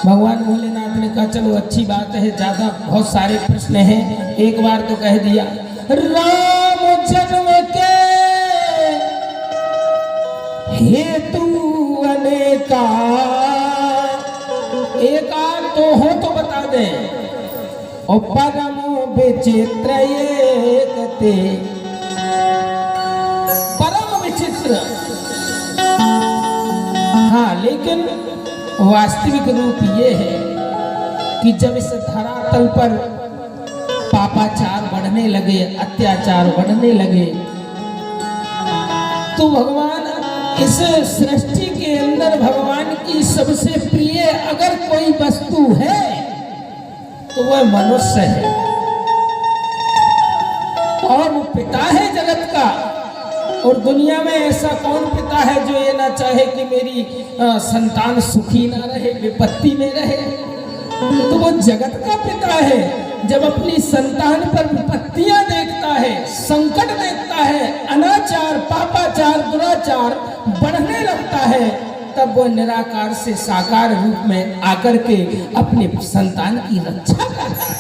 भगवान भोलेनाथ ने कहा चलो अच्छी बात है, ज्यादा बहुत सारे प्रश्न हैं, एक बार तो कह दिया राम जन्म के हेतु अनेका, एक आध तो हो तो बता दे। और परम विचित्र एक ते, परम विचित्र, हाँ लेकिन वास्तविक रूप ये है कि जब इस धरातल पर पापाचार बढ़ने लगे, अत्याचार बढ़ने लगे, तो भगवान इस सृष्टि के अंदर भगवान की सबसे प्रिय अगर कोई वस्तु है तो वह मनुष्य है, और वो पिता है जगत का। और दुनिया में ऐसा कौन पिता है जो ये ना चाहे कि मेरी संतान सुखी ना रहे, विपत्ति में रहे। तो वो जगत का पिता है। जब अपनी संतान पर विपत्तियां देखता है, संकट देखता है, अनाचार, पापाचार, दुराचार बढ़ने लगता है, तब वो निराकार से साकार रूप में आकर के अपने संतान की रक्षा करता है।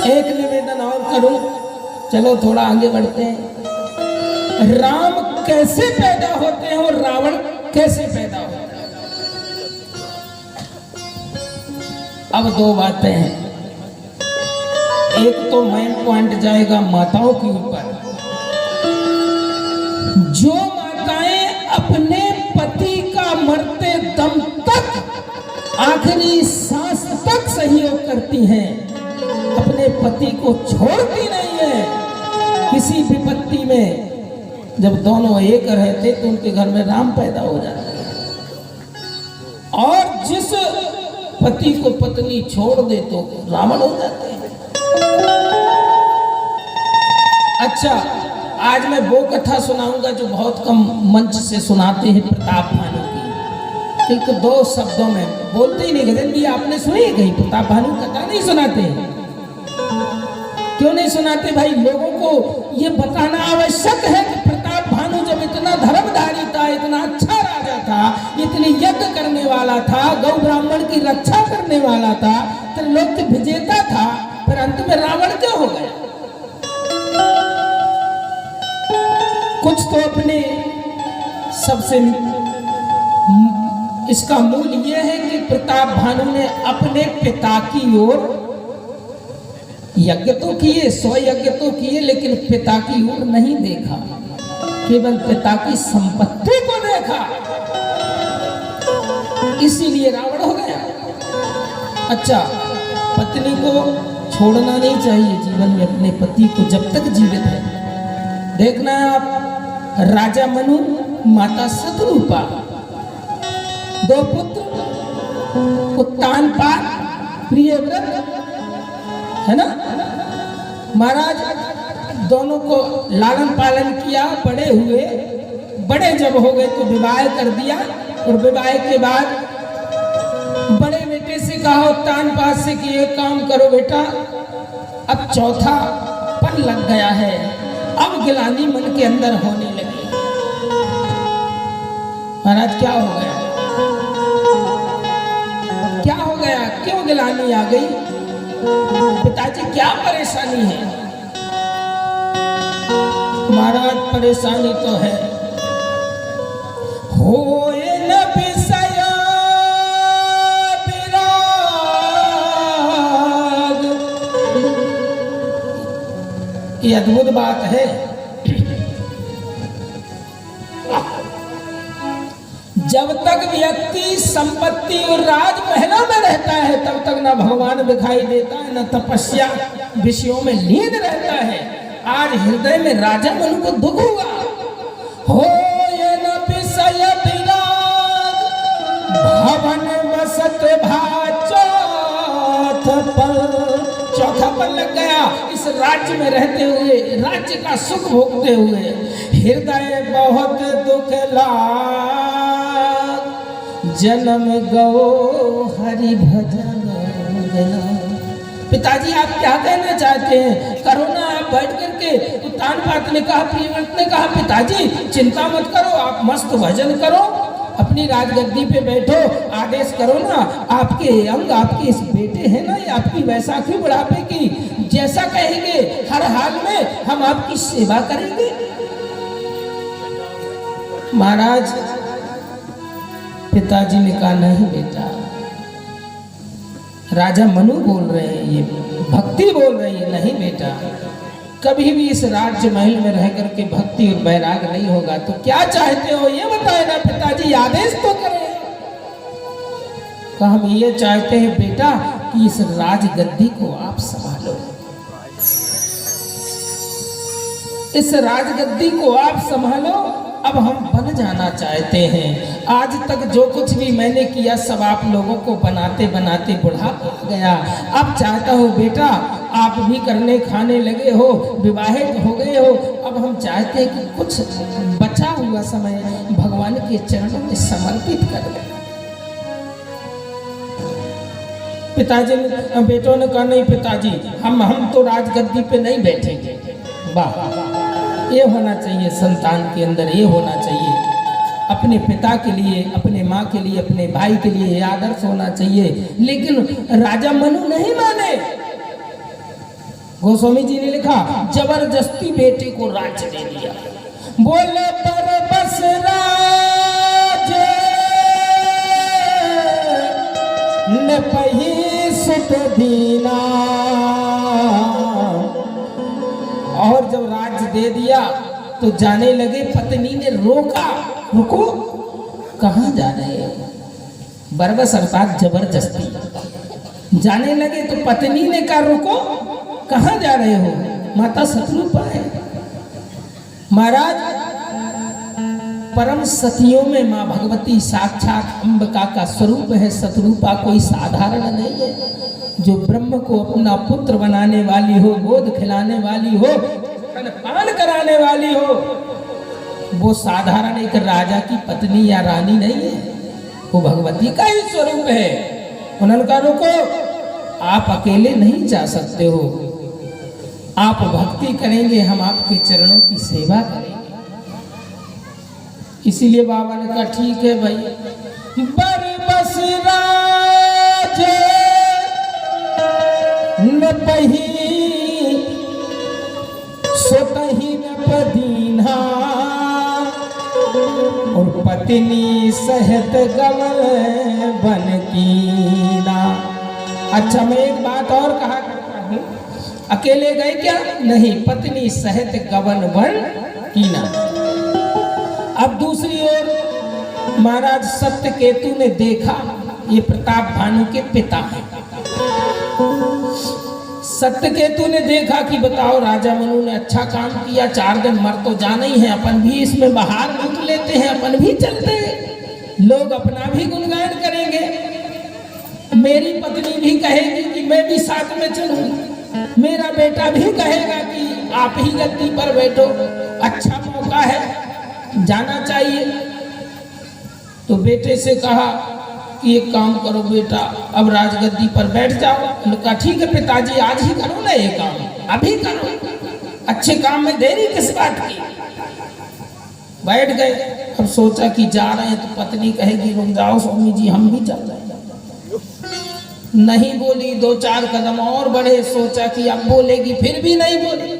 एक निवेदन और करूं, चलो थोड़ा आगे बढ़ते हैं। राम कैसे पैदा होते हैं और रावण कैसे पैदा होता है? अब दो बातें हैं। एक तो मेन पॉइंट जाएगा माताओं के ऊपर। जो माताएं अपने पति का मरते दम तक, आखिरी सांस तक सहयोग करती हैं, अपने पति को छोड़ती नहीं है किसी विपत्ति में। जब दोनों एक रहते तो उनके घर में राम पैदा हो जाते हैं। और जिस पति को पत्नी छोड़ दे तो रावण हो जाते हैं। अच्छा, आज मैं वो कथा सुनाऊंगा जो बहुत कम मंच से सुनाते हैं, प्रताप भानु की। एक दो शब्दों में बोलते ही नहीं। गजन जी आपने सुनी है कहीं प्रताप भानु कथा? नहीं सुनाते। क्यों नहीं सुनाते भाई? लोगों को ये बताना आवश्यक है कि प्रताप भानु जब इतना धर्मधारी था, इतना अच्छा राजा था, इतनी यज्ञ करने वाला था, गौ ब्राह्मण की रक्षा करने वाला था, त्रिलोक विजेता था, फिर अंत में रावण क्यों हो गया? कुछ तो अपने सबसे इसका मूल यह है कि प्रताप भानु ने अपने पिता की ओर यज्ञ तो किए, 100 यज्ञ तो किए, लेकिन पिता की ओर नहीं देखा, केवल पिता की संपत्ति को देखा, इसीलिए रावण हो गया। अच्छा, पत्नी को छोड़ना नहीं चाहिए जीवन में, अपने पति को जब तक जीवित है। देखना आप, राजा मनु, माता शतरूपा, 2 पुत्र, उत्तानपाद, प्रियव्रत, है ना। महाराज दोनों को लालन पालन किया, बड़े हुए, बड़े जब हो गए तो विवाह कर दिया। और विवाह के बाद बड़े बेटे से कहा उत्तानपाद से कि एक काम करो बेटा, अब चौथा पन लग गया है, अब गिलानी मन के अंदर होने लगी। महाराज क्या हो गया? क्या हो गया? क्यों गिलानी आ गई? पिताजी क्या परेशानी है? महाराज परेशानी तो है, होए न विषय विराग। ये अद्भुत बात है। जब तक व्यक्ति संपत्ति और राजमहलों में रहता है तब तक ना भगवान दिखाई देता है, ना तपस्या विषयों में लीन रहता है। आज हृदय में राजा मनु को दुख हुआ। हो ये न विषय विराग, भवन बसत चौथा पल लग गया इस राज्य में रहते हुए, राज्य का सुख भोगते हुए। हृदय बहुत दुख लाग, जन्म गो हरि भजन। पिताजी आप क्या कहना चाहते हैं? करो ना आप बैठ करके। उत्तानपाद ने कहा, प्रियव्रत ने कहा, पिताजी चिंता मत करो, आप मस्त भजन करो अपनी राजगद्दी पे बैठो, आदेश करो ना। आपके अंग, आपके इस बेटे हैं ना, ये आपकी वैसाखी बुढ़ापे की, जैसा कहेंगे हर हाल में हम आपकी सेवा करेंगे। महाराज पिताजी ने कहा नहीं बेटा, राजा मनु बोल रहे हैं, ये भक्ति बोल रही है। नहीं बेटा, कभी भी इस राज्य महल में रह करके भक्ति और वैराग नहीं होगा। तो क्या चाहते हो ये बताए ना पिताजी, आदेश तो करें। तो हम ये चाहते हैं बेटा कि इस राजगद्दी को आप संभालो, इस राजगद्दी को आप संभालो। अब हम बन जाना चाहते हैं। आज तक जो कुछ भी मैंने किया सब आप लोगों को बनाते बनाते बुढ़ापा आ गया। अब चाहता हूँ बेटा, आप भी करने खाने लगे हो, विवाहित हो गए हो। अब हम चाहते हैं कि कुछ बचा हुआ समय भगवान के चरणों में समर्पित कर दें। पिताजी ने, बेटों ने कहा नहीं पिताजी, हम तो राजगद्दी पे नहीं बैठेंगे। वाह, ये होना चाहिए संतान के अंदर, ये होना चाहिए अपने पिता के लिए, अपने माँ के लिए, अपने भाई के लिए ये आदर्श होना चाहिए। लेकिन राजा मनु नहीं माने। गोस्वामी जी ने लिखा, जबरदस्ती बेटे को राज्य दे दिया। बोले पर बस राज न पही सुत दीना। और जब राज्य दे दिया तो जाने लगे। पत्नी ने रोका, रुको, कहाँ जा रहे हो? बरबस अर्थात जबरदस्ती। जाने लगे तो पत्नी ने कहा रुको, कहाँ जा रहे हो? माता शत्रुपा है। महाराज परम सतियों में माँ भगवती साक्षात अंबिका का स्वरूप है। शत्रुपा कोई साधारण नहीं है। जो ब्रह्म को अपना पुत्र बनाने वाली हो, गोद खिलाने वाली हो, पान कराने वाली हो, वो साधारण एक राजा की पत्नी या रानी नहीं है, वो भगवती का ही स्वरूप है। उन्होंने कहा रुको, आप अकेले नहीं जा सकते हो, आप भक्ति करेंगे, हम आपके चरणों की सेवा करेंगे। इसीलिए बाबा ने कहा ठीक है भाई। बरबस राज न पही सोतही न पदीना। और पत्नी सहित गवन बन कीना। अच्छा, मैं एक बात और कहा करता हूँ, अकेले गए क्या? नहीं, पत्नी सहित गवन बन कीना। अब दूसरी ओर महाराज सत्यकेतु ने देखा, ये प्रताप भानु के पिता हैं। सत्यकेतु ने देखा कि बताओ राजा मनु ने अच्छा काम किया, 4 दिन मर तो जाना ही है, अपन भी इसमें बाहर लूट लेते हैं, अपन भी चलते हैं, लोग अपना भी गुणगान करेंगे, मेरी पत्नी भी कहेगी कि मैं भी साथ में चलूंगी, मेरा बेटा भी कहेगा कि आप ही गद्दी पर बैठो, अच्छा मौका है, जाना चाहिए। तो बेटे से कहा कि एक काम करो बेटा, अब राजगद्दी पर बैठ जाओ। कहा ठीक है पिताजी, आज ही करो ना ये काम, अभी करो, अच्छे काम में देरी किस बात की। बैठ गए। अब सोचा कि जा रहे हैं तो पत्नी कहेगी रुक जाओ स्वामी जी, हम भी चल रहे हैं। नहीं बोली, 2-4 कदम और बढ़े, सोचा कि अब बोलेगी, फिर भी नहीं बोली।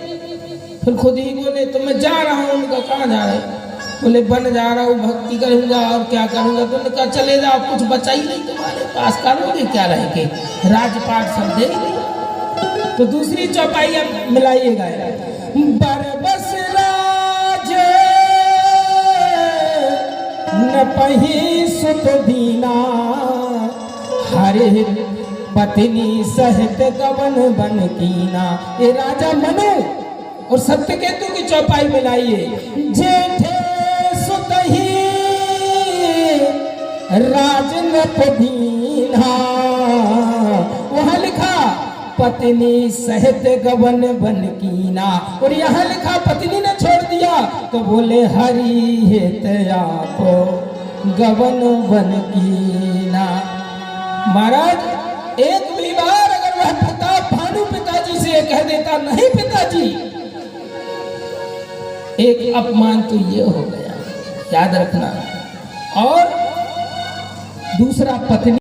फिर खुद ही बोले तो मैं जा रहा हूँ। उनका कहाँ जा रहे? बोले बन जा रहा हूँ, भक्ति करूँगा और क्या करूँगा। तो उन्होंने कहा चले जाओ, कुछ बचा ही नहीं तुम्हारे पास, करोगे क्या रह के, राजपाट सब दे ही। तो दूसरी चौपाई अब मिलाइएगा। बरबस राज न पही सुत दीना, हरे पत्नी सहित गवन बन कीना। ये राजा मनु और सत्यकेतु की चौपाई मिलाइए। जेठे सुतही राजनप दीना, वहां लिखा पत्नी सहित गवन बन कीना, और यहाँ लिखा पत्नी ने छोड़ दिया तो बोले हरि हित आपो गवन बन कीना। महाराज एक भी बार अगर वह प्रताप भानु पिताजी से कह देता नहीं पिताजी, एक अपमान तो ये हो गया, याद रखना। और दूसरा पत्नी